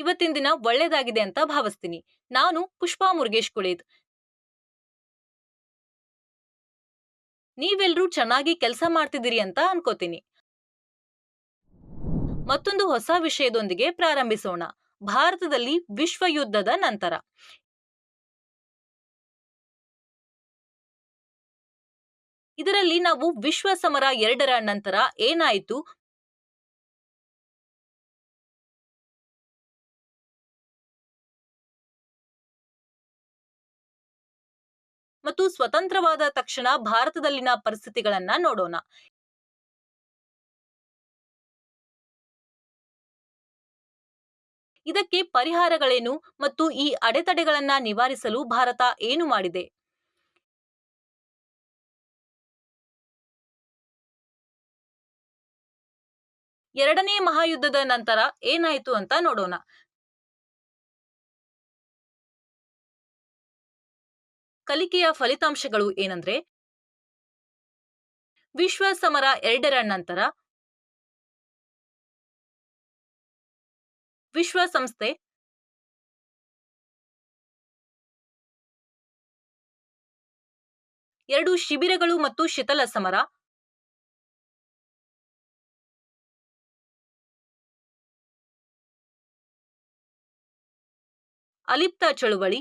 ಇವತ್ತಿನ ದಿನ ಒಳ್ಳೇದಾಗಿದೆ ಅಂತ ಭಾವಿಸ್ತೀನಿ. ನಾನು ಪುಷ್ಪಾ ಮುರುಗೇಶ್ ಕುಳೇದ್. ನೀವೆಲ್ರೂ ಚೆನ್ನಾಗಿ ಕೆಲಸ ಮಾಡ್ತಿದ್ದೀರಿ ಅಂತ ಅನ್ಕೋತೀನಿ. ಮತ್ತೊಂದು ಹೊಸ ವಿಷಯದೊಂದಿಗೆ ಪ್ರಾರಂಭಿಸೋಣ. ಭಾರತದಲ್ಲಿ ವಿಶ್ವ ಯುದ್ಧದ ನಂತರ. ಇದರಲ್ಲಿ ನಾವು ವಿಶ್ವ ಸಮರ 2ರ ನಂತರ ಏನಾಯಿತು ಮತ್ತು ಸ್ವತಂತ್ರವಾದ ತಕ್ಷಣ ಭಾರತದಲ್ಲಿನ ಪರಿಸ್ಥಿತಿಗಳನ್ನ ನೋಡೋಣ. ಇದಕ್ಕೆ ಪರಿಹಾರಗಳೇನು ಮತ್ತು ಈ ಅಡೆತಡೆಗಳನ್ನ ನಿವಾರಿಸಲು ಭಾರತ ಏನು ಮಾಡಿದೆ? ಎರಡನೇ ಮಹಾಯುದ್ಧದ ನಂತರ ಏನಾಯಿತು ಅಂತ ನೋಡೋಣ. ಕಲಿಕೆಯ ಫಲಿತಾಂಶಗಳು ಏನಂದ್ರೆ, ವಿಶ್ವ ಸಮರ 2ರ ನಂತರ ವಿಶ್ವಸಂಸ್ಥೆ ಎರಡು ಶಿಬಿರಗಳು ಮತ್ತು ಶಿಥಿಲ ಸಮರ, ಅಲಿಪ್ತ ಚಳುವಳಿ,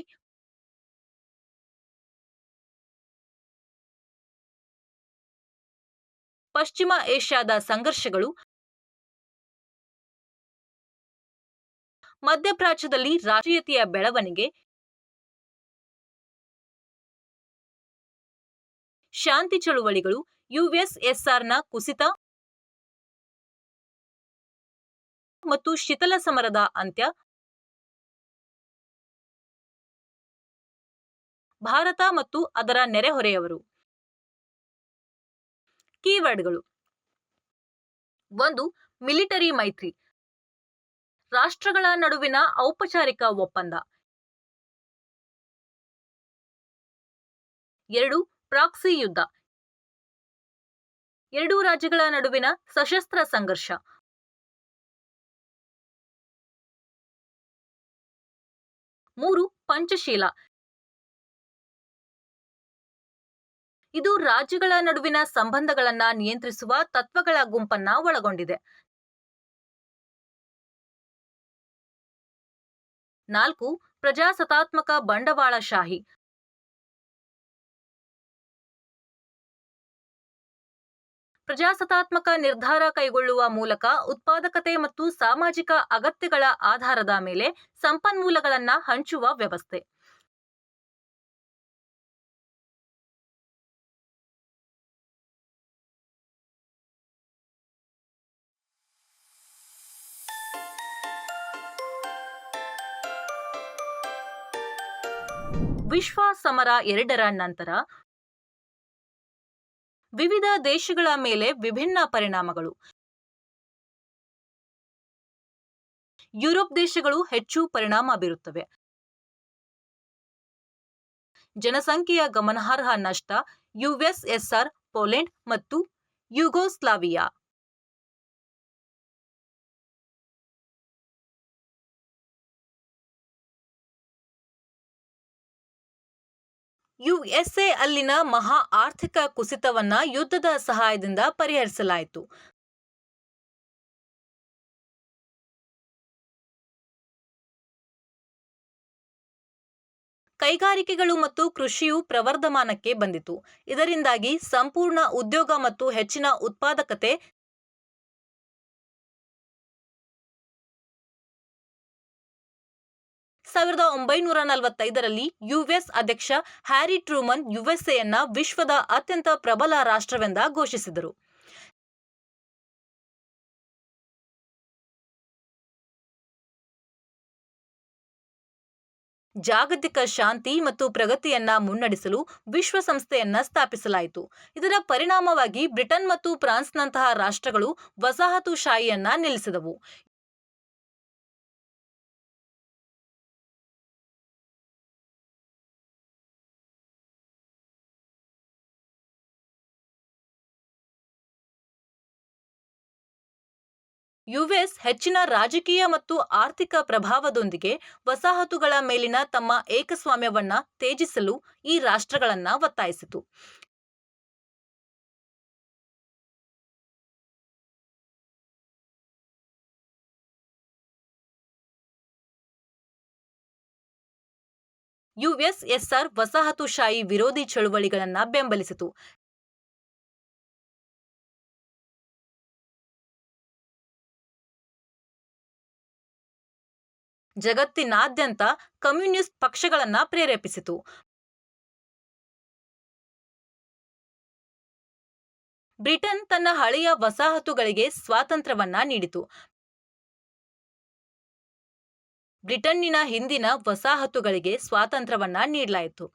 ಪಶ್ಚಿಮ ಏಷ್ಯಾದ ಸಂಘರ್ಷಗಳು, ಮಧ್ಯಪ್ರಾಚ್ಯದಲ್ಲಿ ರಾಷ್ಟ್ರೀಯತೆಯ ಬೆಳವಣಿಗೆ, ಶಾಂತಿ ಚಳುವಳಿಗಳು, ಯುಎಸ್ಎಸ್ಆರ್ನ ಕುಸಿತ ಮತ್ತು ಶಿಥಿಲ ಸಮರದ ಅಂತ್ಯ, ಭಾರತ ಮತ್ತು ಅದರ ನೆರೆಹೊರೆಯವರು. ಕೀವರ್ಡ್ಗಳು: 1. ಮಿಲಿಟರಿ ಮೈತ್ರಿ, ರಾಷ್ಟ್ರಗಳ ನಡುವಿನ ಔಪಚಾರಿಕ ಒಪ್ಪಂದ. 2. ಪ್ರಾಕ್ಸಿ ಯುದ್ಧ, ಎರಡೂ ರಾಜ್ಯಗಳ ನಡುವಿನ ಸಶಸ್ತ್ರ ಸಂಘರ್ಷ. 3. ಪಂಚಶೀಲ, ಇದು ರಾಜ್ಯಗಳ ನಡುವಿನ ಸಂಬಂಧಗಳನ್ನ ನಿಯಂತ್ರಿಸುವ ತತ್ವಗಳ ಗುಂಪನ್ನ ಒಳಗೊಂಡಿದೆ. 4. ಪ್ರಜಾಸತ್ತಾತ್ಮಕ ಬಂಡವಾಳಶಾಹಿ, ಪ್ರಜಾಸತ್ತಾತ್ಮಕ ನಿರ್ಧಾರ ಕೈಗೊಳ್ಳುವ ಮೂಲಕ ಉತ್ಪಾದಕತೆ ಮತ್ತು ಸಾಮಾಜಿಕ ಅಗತ್ಯಗಳ ಆಧಾರದ ಮೇಲೆ ಸಂಪನ್ಮೂಲಗಳನ್ನ ಹಂಚುವ ವ್ಯವಸ್ಥೆ. ವಿಶ್ವ ಸಮರ 2ರ ನಂತರ ವಿವಿಧ ದೇಶಗಳ ಮೇಲೆ ವಿಭಿನ್ನ ಪರಿಣಾಮಗಳು. ಯುರೋಪ್ ದೇಶಗಳು ಹೆಚ್ಚು ಪರಿಣಾಮ ಬೀರುತ್ತವೆ. ಜನಸಂಖ್ಯೆಯ ಗಮನಾರ್ಹ ನಷ್ಟ, ಯುಎಸ್ಎಸ್ಆರ್, ಪೋಲೆಂಡ್ ಮತ್ತು ಯುಗೋಸ್ಲಾವಿಯಾ. ಯುಎಸ್ಎ ಅಲ್ಲಿನ ಮಹಾ ಆರ್ಥಿಕ ಕುಸಿತವನ್ನ ಯುದ್ಧದ ಸಹಾಯದಿಂದ ಪರಿಹರಿಸಲಾಯಿತು. ಕೈಗಾರಿಕೆಗಳು ಮತ್ತು ಕೃಷಿಯು ಪ್ರವರ್ಧಮಾನಕ್ಕೆ ಬಂದಿತು. ಇದರಿಂದಾಗಿ ಸಂಪೂರ್ಣ ಉದ್ಯೋಗ ಮತ್ತು ಹೆಚ್ಚಿನ ಉತ್ಪಾದಕತೆ. 1945ರಲ್ಲಿ ಯುಎಸ್ ಅಧ್ಯಕ್ಷ ಹ್ಯಾರಿ ಟ್ರೂಮನ್ ಯುಎಸ್ಎಯನ್ನ ವಿಶ್ವದ ಅತ್ಯಂತ ಪ್ರಬಲ ರಾಷ್ಟ್ರವೆಂದು ಘೋಷಿಸಿದರು. ಜಾಗತಿಕ ಶಾಂತಿ ಮತ್ತು ಪ್ರಗತಿಯನ್ನ ಮುನ್ನಡೆಸಲು ವಿಶ್ವಸಂಸ್ಥೆಯನ್ನ ಸ್ಥಾಪಿಸಲಾಯಿತು. ಇದರ ಪರಿಣಾಮವಾಗಿ ಬ್ರಿಟನ್ ಮತ್ತು ಫ್ರಾನ್ಸ್ನಂತಹ ರಾಷ್ಟ್ರಗಳು ವಸಾಹತುಶಾಹಿಯನ್ನ ನಿಲ್ಲಿಸಿದವು. ಯುಎಸ್ ಹೆಚ್ಚಿನ ರಾಜಕೀಯ ಮತ್ತು ಆರ್ಥಿಕ ಪ್ರಭಾವದೊಂದಿಗೆ ವಸಾಹತುಗಳ ಮೇಲಿನ ತಮ್ಮ ಏಕಸ್ವಾಮ್ಯವನ್ನ ತ್ಯಜಿಸಲು ಈ ರಾಷ್ಟ್ರಗಳನ್ನ ಒತ್ತಾಯಿಸಿತು. ಯುಎಸ್ಎಸ್ಆರ್ ವಸಾಹತುಶಾಹಿ ವಿರೋಧಿ ಚಳುವಳಿಗಳನ್ನ ಬೆಂಬಲಿಸಿತು. ಜಗತ್ತಿನಾದ್ಯಂತ ಕಮ್ಯುನಿಸ್ಟ್ ಪಕ್ಷಗಳನ್ನ ಪ್ರೇರೇಪಿಸಿತು. ಬ್ರಿಟನ್ ತನ್ನ ಹಳೆಯ ವಸಾಹತುಗಳಿಗೆ ಸ್ವಾತಂತ್ರ್ಯವನ್ನ ನೀಡಿತು. ಬ್ರಿಟನ್ನಿನ ಹಿಂದಿನ ವಸಾಹತುಗಳಿಗೆ ಸ್ವಾತಂತ್ರ್ಯವನ್ನ ನೀಡಲಾಯಿತು.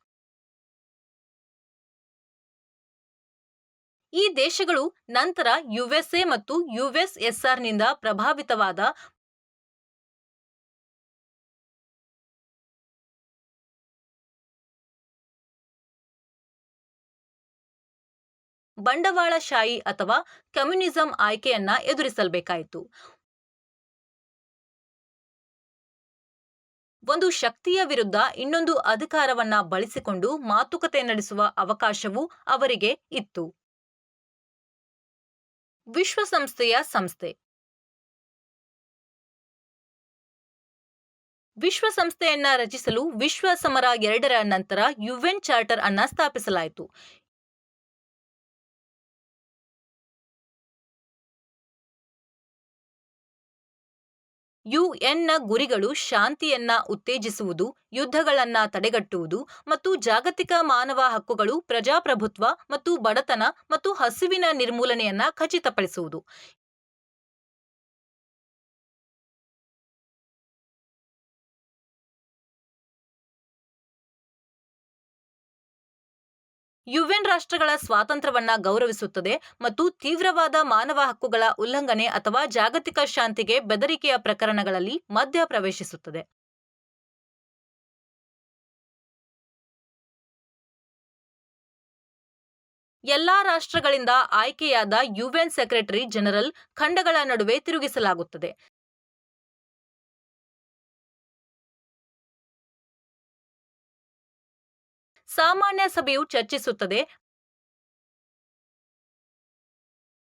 ಈ ದೇಶಗಳು ನಂತರ ಯುಎಸ್ಎ ಮತ್ತು ಯುಎಸ್ಎಸ್ಆರ್ನಿಂದ ಪ್ರಭಾವಿತವಾದ ಬಂಡವಾಳಶಾಹಿ ಅಥವಾ ಕಮ್ಯುನಿಸಂ ಆಯ್ಕೆಯನ್ನ ಎದುರಿಸಬೇಕಾಯಿತು. ಒಂದು ಶಕ್ತಿಯ ವಿರುದ್ಧ ಇನ್ನೊಂದು ಅಧಿಕಾರವನ್ನ ಬಳಸಿಕೊಂಡು ಮಾತುಕತೆ ನಡೆಸುವ ಅವಕಾಶವೂ ಅವರಿಗೆ ಇತ್ತು. ವಿಶ್ವಸಂಸ್ಥೆಯ ಸಂಸ್ಥೆ. ವಿಶ್ವಸಂಸ್ಥೆಯನ್ನ ರಚಿಸಲು ವಿಶ್ವ ಸಮರ 2ರ ನಂತರ ಯುಎನ್ ಚಾರ್ಟರ್ ಅನ್ನ ಸ್ಥಾಪಿಸಲಾಯಿತು. ಯುಎನ್ನ ಗುರಿಗಳು ಶಾಂತಿಯನ್ನ ಉತ್ತೇಜಿಸುವುದು, ಯುದ್ಧಗಳನ್ನ ತಡೆಗಟ್ಟುವುದು ಮತ್ತು ಜಾಗತಿಕ ಮಾನವ ಹಕ್ಕುಗಳು, ಪ್ರಜಾಪ್ರಭುತ್ವ ಮತ್ತು ಬಡತನ ಮತ್ತು ಹಸಿವಿನ ನಿರ್ಮೂಲನೆಯನ್ನ ಖಚಿತಪಡಿಸುವುದು. ಯುಎನ್ ರಾಷ್ಟ್ರಗಳ ಸ್ವಾತಂತ್ರ್ಯವನ್ನ ಗೌರವಿಸುತ್ತದೆ ಮತ್ತು ತೀವ್ರವಾದ ಮಾನವ ಹಕ್ಕುಗಳ ಉಲ್ಲಂಘನೆ ಅಥವಾ ಜಾಗತಿಕ ಶಾಂತಿಗೆ ಬೆದರಿಕೆಯ ಪ್ರಕರಣಗಳಲ್ಲಿ ಮಧ್ಯ ಪ್ರವೇಶಿಸುತ್ತದೆ. ಎಲ್ಲಾ ರಾಷ್ಟ್ರಗಳಿಂದ ಆಯ್ಕೆಯಾದ ಯುಎನ್ ಸೆಕ್ರೆಟರಿ ಜನರಲ್ ಖಂಡಗಳ ನಡುವೆ ತಿರುಗಿಸಲಾಗುತ್ತದೆ. ಸಾಮಾನ್ಯ ಸಭೆಯು ಚರ್ಚಿಸುತ್ತದೆ.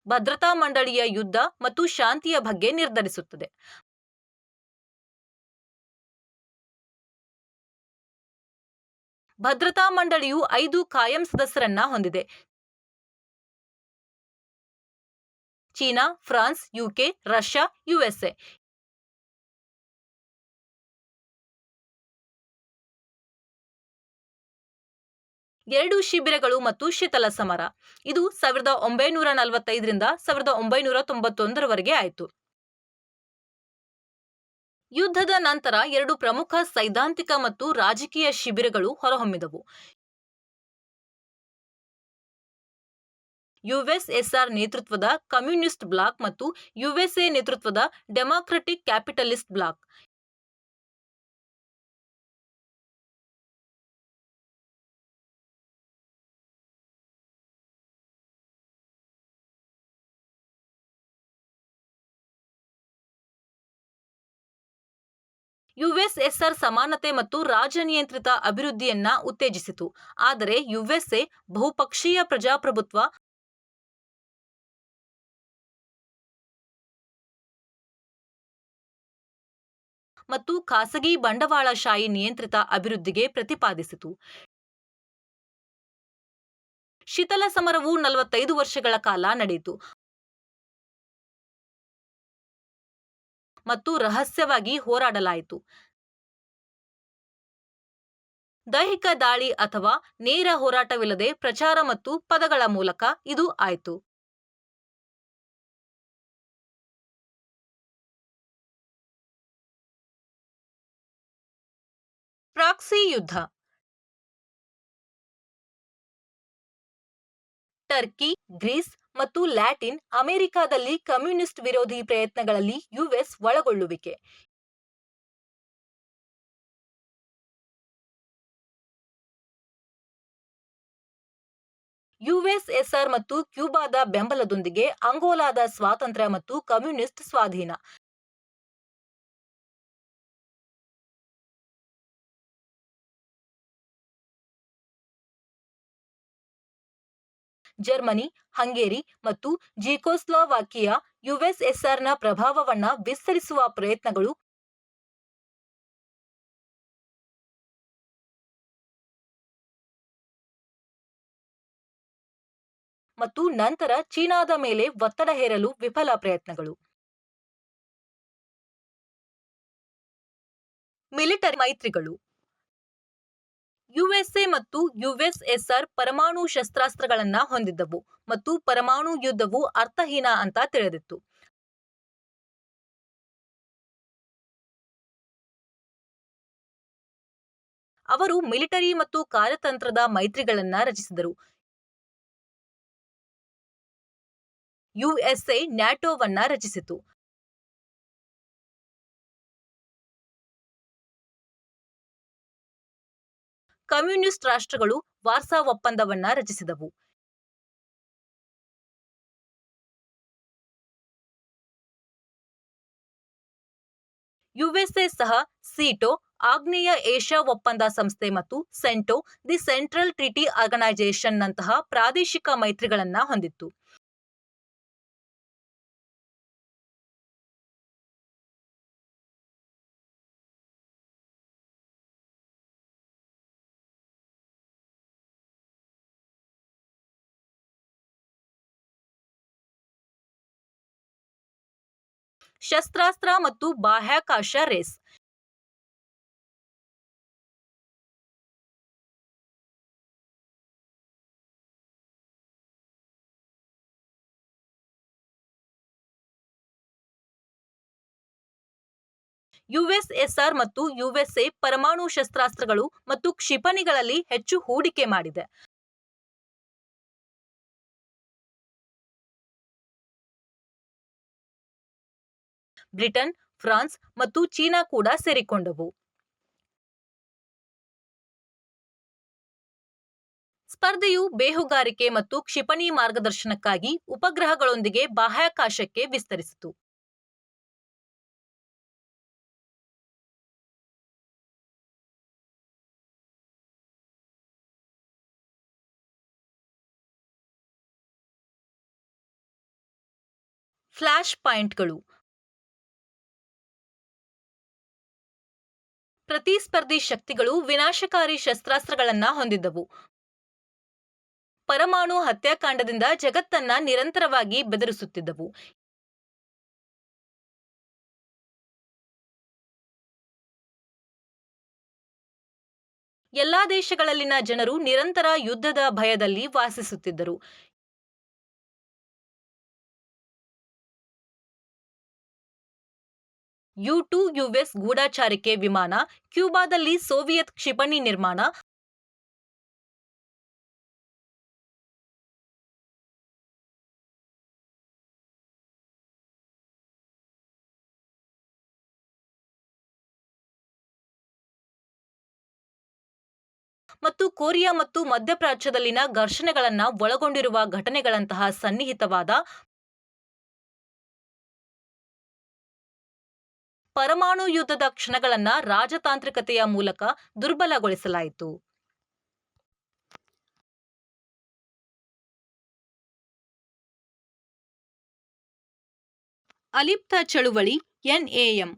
ಭದ್ರತಾ ಮಂಡಳಿಯ ಯುದ್ಧ ಮತ್ತು ಶಾಂತಿಯ ಬಗ್ಗೆ ನಿರ್ಧರಿಸುತ್ತದೆ. ಭದ್ರತಾ ಮಂಡಳಿಯು 5 ಕಾಯಂ ಸದಸ್ಯರನ್ನ ಹೊಂದಿದೆ. China, France, UK, Russia, USA. ಎರಡು ಶಿಬಿರಗಳು ಮತ್ತು ಶೀತಲ ಸಮರ. ಇದು 1945ರಿಂದ 1991ರವರೆಗೆ ಆಯಿತು. ಯುದ್ಧದ ನಂತರ 2 ಪ್ರಮುಖ ಸೈದ್ಧಾಂತಿಕ ಮತ್ತು ರಾಜಕೀಯ ಶಿಬಿರಗಳು ಹೊರಹೊಮ್ಮಿದವು. ಯುಎಸ್ಎಸ್ಆರ್ ನೇತೃತ್ವದ ಕಮ್ಯುನಿಸ್ಟ್ ಬ್ಲಾಕ್ ಮತ್ತು ಯುಎಸ್ಎ ನೇತೃತ್ವದ ಡೆಮಾಕ್ರಟಿಕ್ ಕ್ಯಾಪಿಟಲಿಸ್ಟ್ ಬ್ಲಾಕ್. ಯುಎಸ್ಎಸ್ಆರ್ ಸಮಾನತೆ ಮತ್ತು ರಾಜನಿಯಂತ್ರಿತ ಅಭಿವೃದ್ಧಿಯನ್ನ ಉತ್ತೇಜಿಸಿತು, ಆದರೆ ಯುಎಸ್ಎ ಬಹುಪಕ್ಷೀಯ ಪ್ರಜಾಪ್ರಭುತ್ವ ಮತ್ತು ಖಾಸಗಿ ಬಂಡವಾಳಶಾಹಿ ನಿಯಂತ್ರಿತ ಅಭಿವೃದ್ಧಿಗೆ ಪ್ರತಿಪಾದಿಸಿತು. ಶೀತಲ ಸಮರವು 45 ವರ್ಷಗಳ ಕಾಲ ನಡೆಯಿತು ಮತ್ತು ರಹಸ್ಯವಾಗಿ ಹೋರಾಡಲಾಯಿತು. ದೈಹಿಕ ದಾಳಿ ಅಥವಾ ನೇರ ಹೋರಾಟವಿಲ್ಲದೆ ಪ್ರಚಾರ ಮತ್ತು ಪದಗಳ ಮೂಲಕ ಇದು ಆಯಿತು. ಪ್ರಾಕ್ಸಿ ಯುದ್ಧ. ಟರ್ಕಿ, ಗ್ರೀಸ್ ಮತ್ತು ಲ್ಯಾಟಿನ್ ಅಮೆರಿಕಾದಲ್ಲಿ ಕಮ್ಯುನಿಸ್ಟ್ ವಿರೋಧಿ ಪ್ರಯತ್ನಗಳಲ್ಲಿ ಯುಎಸ್ ಒಳಗೊಳ್ಳುವಿಕೆ. ಯುಎಸ್ಎಸ್ಆರ್ ಮತ್ತು ಕ್ಯೂಬಾದ ಬೆಂಬಲದೊಂದಿಗೆ ಅಂಗೋಲಾದ ಸ್ವಾತಂತ್ರ್ಯ ಮತ್ತು ಕಮ್ಯುನಿಸ್ಟ್ ಸ್ವಾಧೀನ. ಜರ್ಮನಿ, ಹಂಗೇರಿ ಮತ್ತು ಝೆಕೋಸ್ಲೋವಾಕಿಯಾ ಯುಎಸ್ಎಸ್ಆರ್‌ನ ಪ್ರಭಾವವನ್ನ ವಿಸ್ತರಿಸುವ ಪ್ರಯತ್ನಗಳು ಮತ್ತು ನಂತರ ಚೀನಾದ ಮೇಲೆ ಒತ್ತಡ ಹೇರಲು ವಿಫಲ ಪ್ರಯತ್ನಗಳು. ಮಿಲಿಟರಿ ಮೈತ್ರಿಗಳು. ಯುಎಸ್ಎ ಮತ್ತು ಯುಎಸ್ಎಸ್ಆರ್ ಪರಮಾಣು ಶಸ್ತ್ರಾಸ್ತ್ರಗಳನ್ನ ಹೊಂದಿದ್ದವು ಮತ್ತು ಪರಮಾಣು ಯುದ್ಧವು ಅರ್ಥಹೀನ ಅಂತ ತಿಳಿದಿತ್ತು. ಅವರು ಮಿಲಿಟರಿ ಮತ್ತು ಕಾರ್ಯತಂತ್ರದ ಮೈತ್ರಿಗಳನ್ನ ರಚಿಸಿದರು. ಯುಎಸ್ಎ ನ್ಯಾಟೋವನ್ನ ರಚಿಸಿತು. ಕಮ್ಯುನಿಸ್ಟ್ ರಾಷ್ಟ್ರಗಳು ವಾರ್ಸಾ ಒಪ್ಪಂದವನ್ನ ರಚಿಸಿದವು. ಯುಎಸ್ಎ ಸಹ ಸಿಟೊ, ಆಗ್ನೇಯ ಏಷ್ಯಾ ಒಪ್ಪಂದ ಸಂಸ್ಥೆ ಮತ್ತು ಸೆಂಟೊ, ದಿ ಸೆಂಟ್ರಲ್ ಟ್ರೀಟಿ ಆರ್ಗನೈಸೇಷನ್ ನಂತಹ ಪ್ರಾದೇಶಿಕ ಮೈತ್ರಿಗಳನ್ನ ಹೊಂದಿತ್ತು. ಶಸ್ತ್ರಾಸ್ತ್ರ ಮತ್ತು ಬಾಹ್ಯಾಕಾಶ ರೇಸ್. ಯುಎಸ್ಎಸ್ಆರ್ ಮತ್ತು ಯುಎಸ್ಎ ಪರಮಾಣು ಶಸ್ತ್ರಾಸ್ತ್ರಗಳು ಮತ್ತು ಕ್ಷಿಪಣಿಗಳಲ್ಲಿ ಹೆಚ್ಚು ಹೂಡಿಕೆ ಮಾಡಿದೆ. ಬ್ರಿಟನ್, ಫ್ರಾನ್ಸ್ ಮತ್ತು ಚೀನಾ ಕೂಡ ಸೇರಿಕೊಂಡವು. ಸ್ಪರ್ಧೆಯು ಬೇಹುಗಾರಿಕೆ ಮತ್ತು ಕ್ಷಿಪಣಿ ಮಾರ್ಗದರ್ಶನಕ್ಕಾಗಿ ಉಪಗ್ರಹಗಳೊಂದಿಗೆ ಬಾಹ್ಯಾಕಾಶಕ್ಕೆ ವಿಸ್ತರಿಸಿತು. ಫ್ಲಾಶ್ ಪಾಯಿಂಟ್ಗಳು. ಪ್ರತಿಸ್ಪರ್ಧಿ ಶಕ್ತಿಗಳು ವಿನಾಶಕಾರಿ ಶಸ್ತ್ರಾಸ್ತ್ರಗಳನ್ನ ಹೊಂದಿದ್ದವು. ಪರಮಾಣು ಹತ್ಯಾಕಾಂಡದಿಂದ ಜಗತ್ತನ್ನ ನಿರಂತರವಾಗಿ ಬೆದರಿಸುತ್ತಿದ್ದವು. ಎಲ್ಲಾ ದೇಶಗಳಲ್ಲಿನ ಜನರು ನಿರಂತರ ಯುದ್ಧದ ಭಯದಲ್ಲಿ ವಾಸಿಸುತ್ತಿದ್ದರು. ಯು-2 ಯುಎಸ್ ಗೂಢಚಾರಿಕೆ ವಿಮಾನ, ಕ್ಯೂಬಾದಲ್ಲಿ ಸೋವಿಯತ್ ಕ್ಷಿಪಣಿ ನಿರ್ಮಾಣ, ಮತ್ತು ಕೊರಿಯಾ ಮತ್ತು ಮಧ್ಯಪ್ರಾಚ್ಯದಲ್ಲಿನ ಘರ್ಷಣೆಗಳನ್ನ ಒಳಗೊಂಡಿರುವ ಘಟನೆಗಳಂತಹ ಸನ್ನಿಹಿತವಾದ ಪರಮಾಣು ಯುದ್ಧದ ಕ್ಷಣಗಳನ್ನ ರಾಜತಾಂತ್ರಿಕತೆಯ ಮೂಲಕ ದುರ್ಬಲಗೊಳಿಸಲಾಯಿತು. ಅಲಿಪ್ತ ಚಳುವಳಿ ಎನ್ಎಎಂ.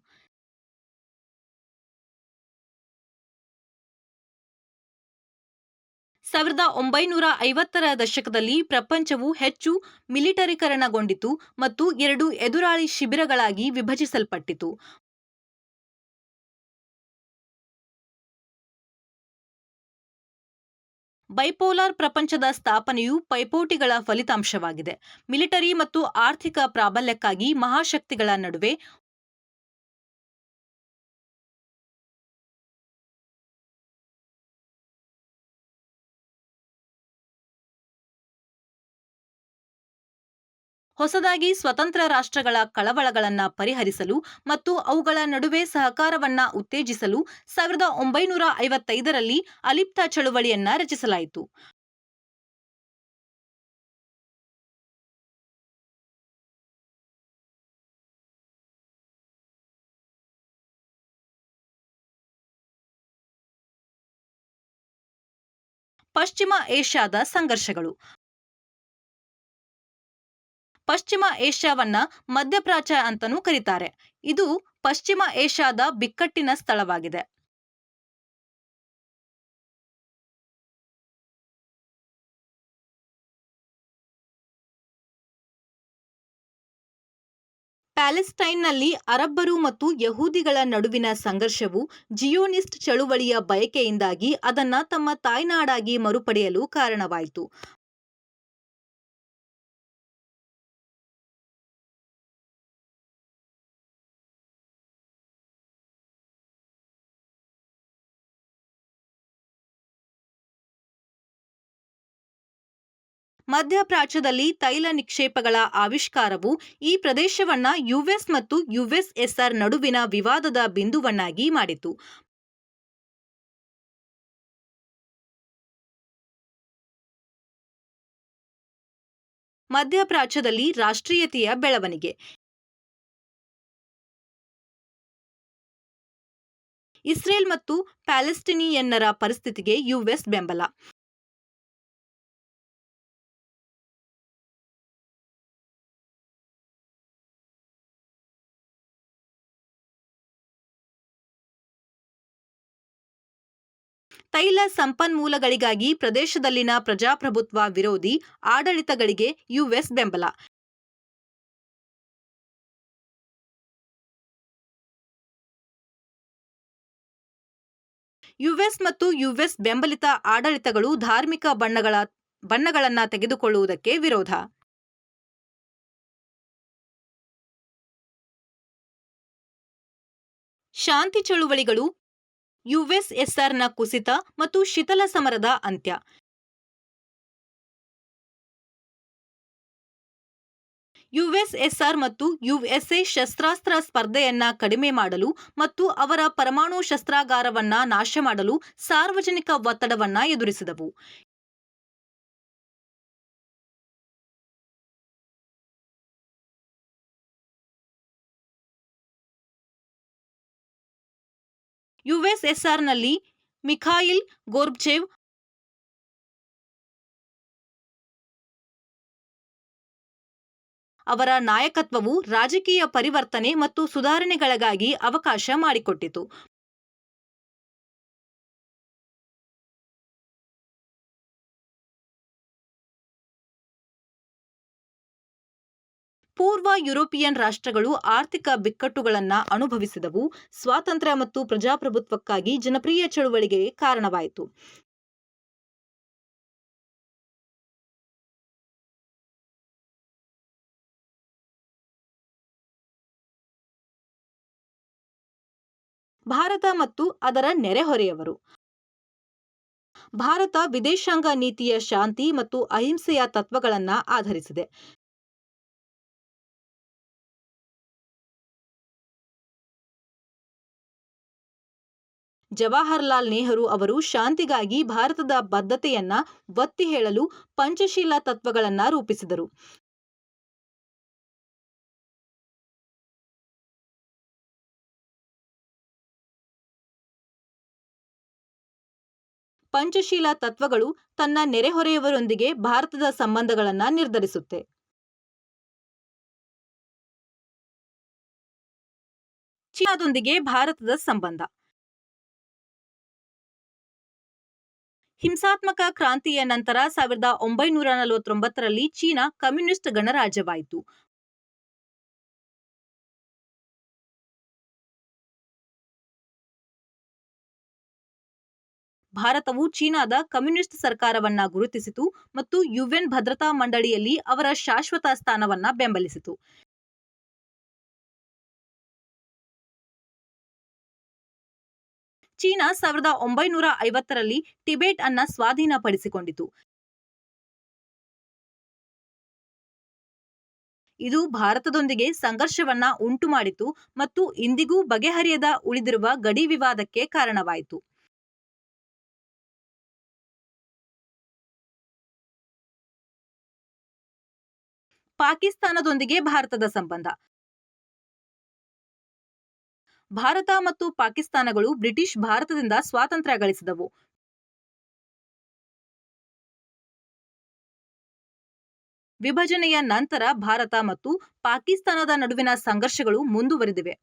1950ರ ದಶಕದಲ್ಲಿ ಪ್ರಪಂಚವು ಹೆಚ್ಚು ಮಿಲಿಟರೀಕರಣಗೊಂಡಿತು ಮತ್ತು 2 ಎದುರಾಳಿ ಶಿಬಿರಗಳಾಗಿ ವಿಭಜಿಸಲ್ಪಟ್ಟಿತು. ಬೈಪೋಲಾರ್ ಪ್ರಪಂಚದ ಸ್ಥಾಪನೆಯು ಪೈಪೋಟಿಗಳ ಫಲಿತಾಂಶವಾಗಿದೆ. ಮಿಲಿಟರಿ ಮತ್ತು ಆರ್ಥಿಕ ಪ್ರಾಬಲ್ಯಕ್ಕಾಗಿ ಮಹಾಶಕ್ತಿಗಳ ನಡುವೆ ಹೊಸದಾಗಿ ಸ್ವತಂತ್ರ ರಾಷ್ಟ್ರಗಳ ಕಳವಳಗಳನ್ನು ಪರಿಹರಿಸಲು ಮತ್ತು ಅವುಗಳ ನಡುವೆ ಸಹಕಾರವನ್ನ ಉತ್ತೇಜಿಸಲು 1955ರಲ್ಲಿ ಅಲಿಪ್ತ ಚಳುವಳಿಯನ್ನ ರಚಿಸಲಾಯಿತು. ಪಶ್ಚಿಮ ಏಷ್ಯಾದ ಸಂಘರ್ಷಗಳು. ಪಶ್ಚಿಮ ಏಷ್ಯಾವನ್ನ ಮಧ್ಯಪ್ರಾಚ್ಯ ಅಂತಲೂ ಕರೀತಾರೆ. ಇದು ಪಶ್ಚಿಮ ಏಷ್ಯಾದ ಬಿಕ್ಕಟ್ಟಿನ ಸ್ಥಳವಾಗಿದೆ. ಪ್ಯಾಲೆಸ್ಟೈನ್‌ನಲ್ಲಿ ಅರಬ್ಬರು ಮತ್ತು ಯಹೂದಿಗಳ ನಡುವಿನ ಸಂಘರ್ಷವು ಜಿಯೋನಿಸ್ಟ್ ಚಳುವಳಿಯ ಬಯಕೆಯಿಂದಾಗಿ ಅದನ್ನ ತಮ್ಮ ತಾಯ್ನಾಡಾಗಿ ಮರುಪಡೆಯಲು ಕಾರಣವಾಯಿತು. ಮಧ್ಯಪ್ರಾಚ್ಯದಲ್ಲಿ ತೈಲ ನಿಕ್ಷೇಪಗಳ ಆವಿಷ್ಕಾರವು ಈ ಪ್ರದೇಶವನ್ನ ಯುಎಸ್ ಮತ್ತು ಯುಎಸ್ಎಸ್ಆರ್ ನಡುವಿನ ವಿವಾದದ ಬಿಂದುವನ್ನಾಗಿ ಮಾಡಿತು. ಮಧ್ಯಪ್ರಾಚ್ಯದಲ್ಲಿ ರಾಷ್ಟ್ರೀಯತೆಯ ಬೆಳವಣಿಗೆ. ಇಸ್ರೇಲ್ ಮತ್ತು ಪ್ಯಾಲೆಸ್ಟಿನಿಯನ್ನರ ಪರಿಸ್ಥಿತಿಗೆ ಯುಎಸ್ ಬೆಂಬಲ. ತೈಲ ಸಂಪನ್ಮೂಲಗಳಿಗಾಗಿ ಪ್ರದೇಶದಲ್ಲಿನ ಪ್ರಜಾಪ್ರಭುತ್ವ ವಿರೋಧಿ ಆಡಳಿತಗಳಿಗೆ ಯುಎಸ್ ಬೆಂಬಲ. ಯುಎಸ್ ಮತ್ತು ಯುಎಸ್ ಬೆಂಬಲಿತ ಆಡಳಿತಗಳು ಧಾರ್ಮಿಕ ಬಣ್ಣಗಳನ್ನ ತೆಗೆದುಕೊಳ್ಳುವುದಕ್ಕೆ ವಿರೋಧ. ಶಾಂತಿ ಚಳುವಳಿಗಳು, ಯುಎಸ್ಎಸ್ಆರ್‌ನ ಕುಸಿತ ಮತ್ತು ಶೀತಲ ಸಮರದ ಅಂತ್ಯ. ಯುಎಸ್ಎಸ್ಆರ್ ಮತ್ತು ಯುಎಸ್ಎ ಶಸ್ತ್ರಾಸ್ತ್ರ ಸ್ಪರ್ಧೆಯನ್ನ ಕಡಿಮೆ ಮಾಡಲು ಮತ್ತು ಅವರ ಪರಮಾಣು ಶಸ್ತ್ರಾಗಾರವನ್ನ ನಾಶ ಮಾಡಲು ಸಾರ್ವಜನಿಕ ಒತ್ತಡವನ್ನ ಎದುರಿಸಿದವು. ಯುಎಸ್ಎಸ್ಆರ್‌ನಲ್ಲಿ ಮಿಖಾಯಿಲ್ ಗೋರ್ಬಚೇವ್ ಅವರ ನಾಯಕತ್ವವು ರಾಜಕೀಯ ಪರಿವರ್ತನೆ ಮತ್ತು ಸುಧಾರಣೆಗಳಿಗಾಗಿ ಅವಕಾಶ ಮಾಡಿಕೊಟ್ಟಿತು. ಪೂರ್ವ ಯುರೋಪಿಯನ್ ರಾಷ್ಟ್ರಗಳು ಆರ್ಥಿಕ ಬಿಕ್ಕಟ್ಟುಗಳನ್ನು ಅನುಭವಿಸಿದವು. ಸ್ವಾತಂತ್ರ್ಯ ಮತ್ತು ಪ್ರಜಾಪ್ರಭುತ್ವಕ್ಕಾಗಿ ಜನಪ್ರಿಯ ಚಳುವಳಿಗೆ ಕಾರಣವಾಯಿತು. ಭಾರತ ಮತ್ತು ಅದರ ನೆರೆಹೊರೆಯವರು. ಭಾರತ ವಿದೇಶಾಂಗ ನೀತಿಯ ಶಾಂತಿ ಮತ್ತು ಅಹಿಂಸೆಯ ತತ್ವಗಳನ್ನು ಆಧರಿಸಿದೆ. ಜವಾಹರಲಾಲ್ ನೆಹರು ಅವರು ಶಾಂತಿಗಾಗಿ ಭಾರತದ ಬದ್ಧತೆಯನ್ನ ಒತ್ತಿ ಹೇಳಲು ಪಂಚಶೀಲ ತತ್ವಗಳನ್ನು ರೂಪಿಸಿದರು. ಪಂಚಶೀಲ ತತ್ವಗಳು ತನ್ನ ನೆರೆಹೊರೆಯವರೊಂದಿಗೆ ಭಾರತದ ಸಂಬಂಧಗಳನ್ನು ನಿರ್ಧರಿಸುತ್ತೆ. ಚೀನಾದೊಂದಿಗೆ ಭಾರತದ ಸಂಬಂಧ. ಹಿಂಸಾತ್ಮಕ ಕ್ರಾಂತಿಯ ನಂತರ 1949ರಲ್ಲಿ ಚೀನಾ ಕಮ್ಯುನಿಸ್ಟ್ ಗಣರಾಜ್ಯವಾಯಿತು. ಭಾರತವು ಚೀನಾದ ಕಮ್ಯುನಿಸ್ಟ್ ಸರ್ಕಾರವನ್ನ ಗುರುತಿಸಿತು ಮತ್ತು ಯುಎನ್ ಭದ್ರತಾ ಮಂಡಳಿಯಲ್ಲಿ ಅವರ ಶಾಶ್ವತ ಸ್ಥಾನವನ್ನ ಬೆಂಬಲಿಸಿತು. ಚೀನಾ 1950ರಲ್ಲಿ ಟಿಬೆಟ್ ಅನ್ನ ಸ್ವಾಧೀನಪಡಿಸಿಕೊಂಡಿತು. ಇದು ಭಾರತದೊಂದಿಗೆ ಸಂಘರ್ಷವನ್ನ ಉಂಟುಮಾಡಿತು ಮತ್ತು ಇಂದಿಗೂ ಬಗೆಹರಿಯದ ಉಳಿದಿರುವ ಗಡಿ ವಿವಾದಕ್ಕೆ ಕಾರಣವಾಯಿತು. ಪಾಕಿಸ್ತಾನದೊಂದಿಗೆ ಭಾರತದ ಸಂಬಂಧ. ಭಾರತ ಮತ್ತು ಪಾಕಿಸ್ತಾನಗಳು ಬ್ರಿಟಿಷ್ ಭಾರತದಿಂದ ಸ್ವಾತಂತ್ರ್ಯ ಗಳಿಸಿದವು. ವಿಭಜನೆಯ ನಂತರ ಭಾರತ ಮತ್ತು ಪಾಕಿಸ್ತಾನದ ನಡುವಿನ ಸಂಘರ್ಷಗಳು ಮುಂದುವರಿದಿವೆ.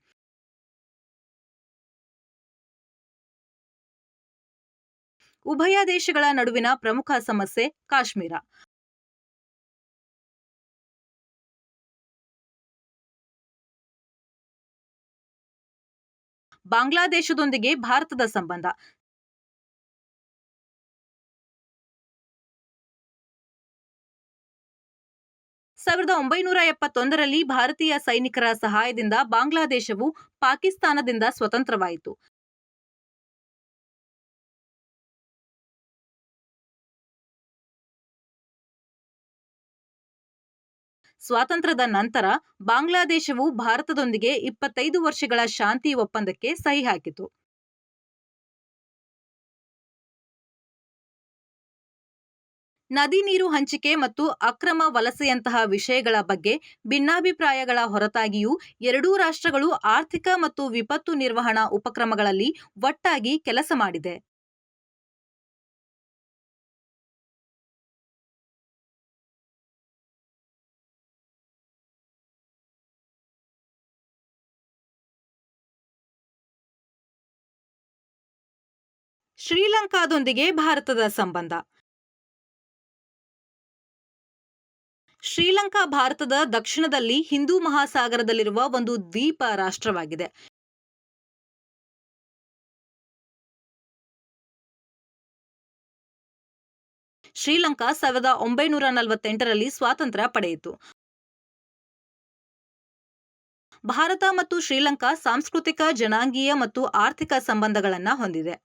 ಉಭಯ ದೇಶಗಳ ನಡುವಿನ ಪ್ರಮುಖ ಸಮಸ್ಯೆ ಕಾಶ್ಮೀರ. ಬಾಂಗ್ಲಾದೇಶದೊಂದಿಗೆ ಭಾರತದ ಸಂಬಂಧ. 1971ರಲ್ಲಿ ಭಾರತೀಯ ಸೈನಿಕರ ಸಹಾಯದಿಂದ ಬಾಂಗ್ಲಾದೇಶವು ಪಾಕಿಸ್ತಾನದಿಂದ ಸ್ವತಂತ್ರವಾಯಿತು. ಸ್ವಾತಂತ್ರ್ಯದ ನಂತರ ಬಾಂಗ್ಲಾದೇಶವು ಭಾರತದೊಂದಿಗೆ 25 ವರ್ಷಗಳ ಶಾಂತಿ ಒಪ್ಪಂದಕ್ಕೆ ಸಹಿ ಹಾಕಿತು. ನದಿ ನೀರು ಹಂಚಿಕೆ ಮತ್ತು ಅಕ್ರಮ ವಲಸೆಯಂತಹ ವಿಷಯಗಳ ಬಗ್ಗೆ ಭಿನ್ನಾಭಿಪ್ರಾಯಗಳ ಹೊರತಾಗಿಯೂ ಎರಡೂ ರಾಷ್ಟ್ರಗಳು ಆರ್ಥಿಕ ಮತ್ತು ವಿಪತ್ತು ನಿರ್ವಹಣಾ ಉಪಕ್ರಮಗಳಲ್ಲಿ ಒಟ್ಟಾಗಿ ಕೆಲಸ ಮಾಡಿದೆ. ಶ್ರೀಲಂಕಾದೊಂದಿಗೆ ಭಾರತದ ಸಂಬಂಧ. ಶ್ರೀಲಂಕಾ ಭಾರತದ ದಕ್ಷಿಣದಲ್ಲಿ ಹಿಂದೂ ಮಹಾಸಾಗರದಲ್ಲಿರುವ ಒಂದು ದ್ವೀಪ ರಾಷ್ಟ್ರವಾಗಿದೆ. ಶ್ರೀಲಂಕಾ 1948ರಲ್ಲಿ ಸ್ವಾತಂತ್ರ್ಯ ಪಡೆಯಿತು. ಭಾರತ ಮತ್ತು ಶ್ರೀಲಂಕಾ ಸಾಂಸ್ಕೃತಿಕ, ಜನಾಂಗೀಯ ಮತ್ತು ಆರ್ಥಿಕ ಸಂಬಂಧಗಳನ್ನು ಹೊಂದಿದೆ.